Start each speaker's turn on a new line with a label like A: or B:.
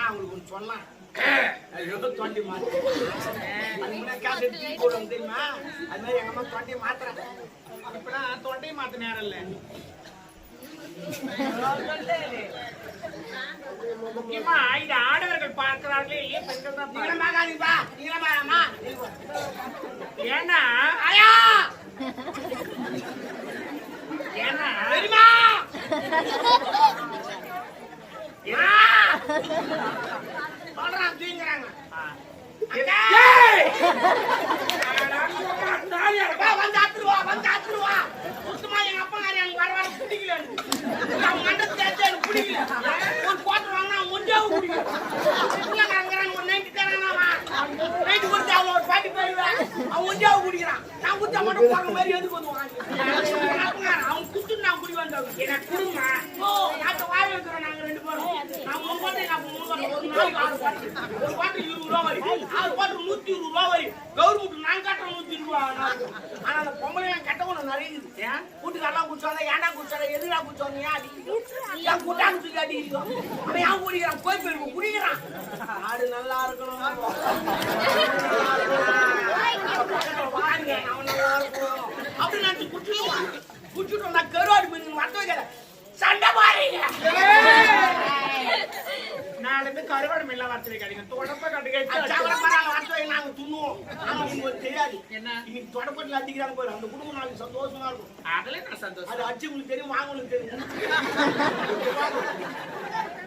A: அவங்களுக்கு ஒன்று சொன்னான். ஐயோ தொண்டி மாத்திரம் தெரியுமா? அது மாதிரி எங்க அம்மா தொண்டையை மாத்துறாங்க. இப்பதான் தொண்டையை மாத்த நேரம் இல்லை. முக்கியமா இந்த ஆடவர்கள் பார்க்கிறார்களே இல்லையே பெண்கள் தான் ஏன்னா ஏன்னா தெரியுமா சொல்றான் தூங்குறாங்க. வந்து சுத்தமா எங்க அப்பா எனக்கு வர வர பிடிக்கல. மண்டத்தை எனக்கு பிடிக்கல. ஒரு கோட்டை வாங்கினா முஞ்சாவும் பிடிக்கல. ஒரு நைட்டு தரானா நைட்டு கொடுத்து அவன் ஒரு பாட்டி போயிடுவேன். அவன் முஞ்சாவும் குடிக்கிறான். நான் குடிச்சா மட்டும் போற மாதிரி எதுக்கு வந்து அவன் குடிச்சு நான் குடி வந்தவன் எனக்கு குடும்ப வாய் வைக்கிறோம். நாங்க 2 பேரும் நான் முன்கொண்டே ஒரு நாளைக்கு 6 பாட்டு ஒரு பாட்டு 20 ரூபா வரி 6 பாட்டு 120 ரூபா வரி கவர்மெண்ட் நான் கட்டுற 120 ரூபா. ஆனா அந்த பொம்பளை என் கட்டவன நிறைய இருக்குது. கூட்டுக்காரெல்லாம் குடிச்சாங்க. ஏன்டா குடிச்சாங்க எதுடா குடிச்சோம் ஏன் கூட்டாங்க தூக்கி அடிக்கிறோம். அவன் ஏன் குடிக்கிறான் போய் போயிருக்கும் குடிக்கிறான். ஆடு நல்லா இருக்கணும் அவன் நல்லா இருக்கணும் அப்படின்னு நினைச்சு குடிச்சுடுவான். குடிச்சுட்டு நான் கருவாடு போய் வர வைக்கிற சண்டை பாருங்க. நாளைக்கு கருவாடு மில்ல வரத்து வைக்காதீங்க. தொடப்ப கட்டுக்க நாங்க துண்ணுவோம். ஆனா உங்களுக்கு தெரியாது என்ன இன்னைக்கு தொடப்பட்டில் அடிக்கிறாங்க போயிடும். அந்த குடும்பம் நாளைக்கு சந்தோஷமா இருக்கும். அதுல நான் சந்தோஷம். அது அடிச்சு உங்களுக்கு தெரியும் வாங்க உங்களுக்கு தெரியும்.